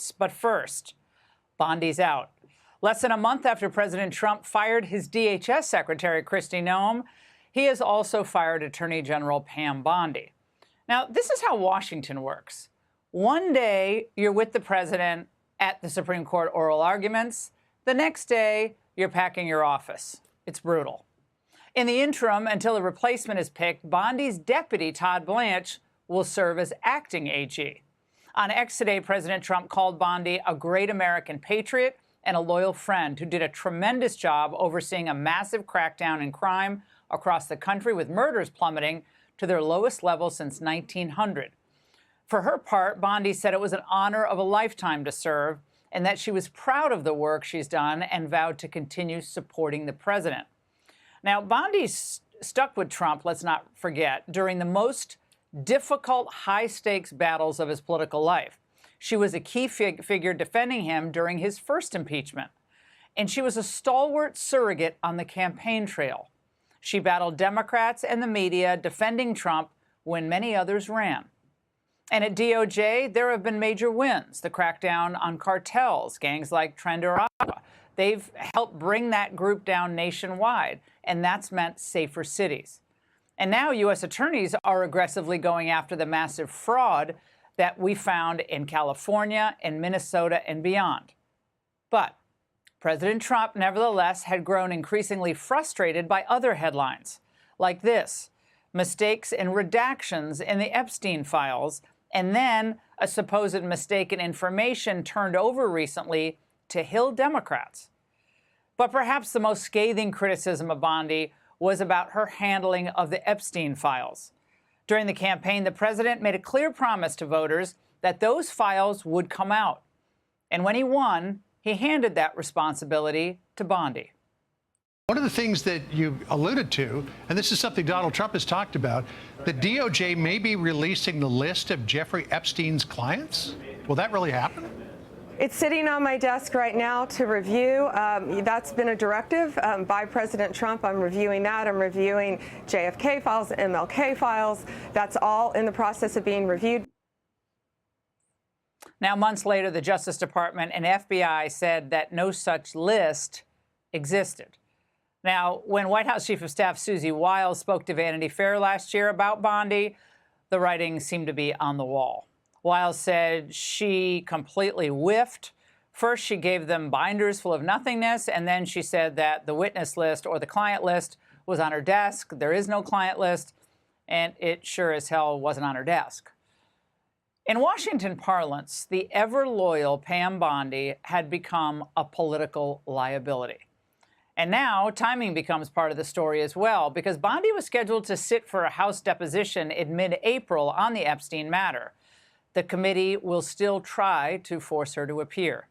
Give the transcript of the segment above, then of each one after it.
House. But first, Bondi's out. Less than a month after President Trump fired his DHS Secretary Kristi Noem, he has also fired Attorney General Pam Bondi. Now, this is how Washington works. One day, you're with the president at the Supreme Court oral arguments. The next day, you're packing your office. It's brutal. In the interim, until a replacement is picked, Bondi's deputy, Todd Blanche, will serve as acting AG. On X today, President Trump called Bondi a great American patriot and a loyal friend who did a tremendous job overseeing a massive crackdown in crime across the country, with murders plummeting to their lowest level since 1900. For her part, Bondi said it was an honor of a lifetime to serve and that she was proud of the work she's done and vowed to continue supporting the president. Now, Bondi stuck with Trump, let's not forget, during the most difficult, high-stakes battles of his political life. She was a key figure defending him during his first impeachment. And she was a stalwart surrogate on the campaign trail. She battled Democrats and the media, defending Trump when many others ran. And at DOJ, there have been major wins. The crackdown on cartels, gangs like Trend or Aqua. They've helped bring that group down nationwide, and that's meant safer cities. And now U.S. attorneys are aggressively going after the massive fraud that we found in California and Minnesota and beyond. But President Trump, nevertheless, had grown increasingly frustrated by other headlines, like this: mistakes and redactions in the Epstein files, and then a supposed mistake in information turned over recently to Hill Democrats. But perhaps the most scathing criticism of Bondi was about her handling of the Epstein files. During the campaign, the president made a clear promise to voters that those files would come out. And when he won, he handed that responsibility to Bondi. One of the things that you alluded to, and this is something Donald Trump has talked about, the DOJ may be releasing the list of Jeffrey Epstein's clients. Will that really happen? It's sitting on my desk right now to review. That's been a directive by President Trump. I'm reviewing that. I'm reviewing JFK files, MLK files. That's all in the process of being reviewed. Now, months later, the Justice Department and FBI said that no such list existed. Now, when White House Chief of Staff Susie Wiles spoke to Vanity Fair last year about Bondi, the writing seemed to be on the wall. Wiles said she completely whiffed. First, she gave them binders full of nothingness, and then she said that the witness list or the client list was on her desk. There is no client list, and it sure as hell wasn't on her desk. In Washington parlance, the ever-loyal Pam Bondi had become a political liability. And now timing becomes part of the story as well, because Bondi was scheduled to sit for a House deposition in mid-April on the Epstein matter. The committee will still try to force her to appear.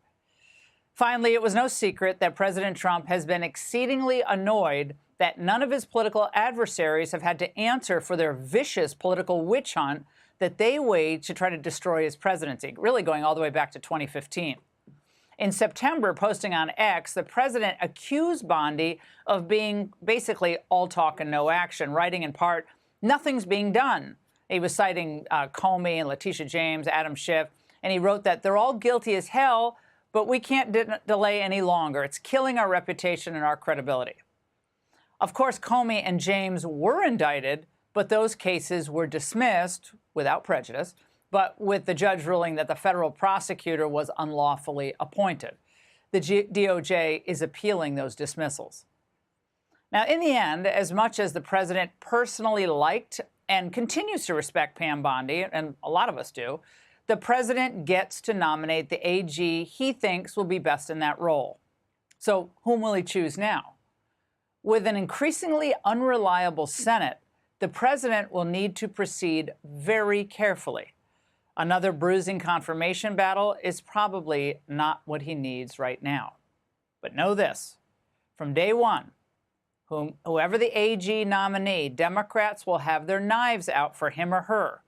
Finally, it was no secret that President Trump has been exceedingly annoyed that none of his political adversaries have had to answer for their vicious political witch hunt that they waged to try to destroy his presidency, really going all the way back to 2015. In September, posting on X, the president accused Bondi of being basically all talk and no action, writing in part, "Nothing's being done." He was citing Comey and Letitia James, Adam Schiff, and he wrote that they're all guilty as hell, but we can't delay any longer. It's killing our reputation and our credibility. Of course, Comey and James were indicted, but those cases were dismissed without prejudice, but with the judge ruling that the federal prosecutor was unlawfully appointed. The DOJ is appealing those dismissals. Now, in the end, as much as the president personally liked and continues to respect Pam Bondi, and a lot of us do, the president gets to nominate the AG he thinks will be best in that role. So whom will he choose now? With an increasingly unreliable Senate, the president will need to proceed very carefully. Another bruising confirmation battle is probably not what he needs right now. But know this, from day one, whoever the AG nominee, Democrats will have their knives out for him or her.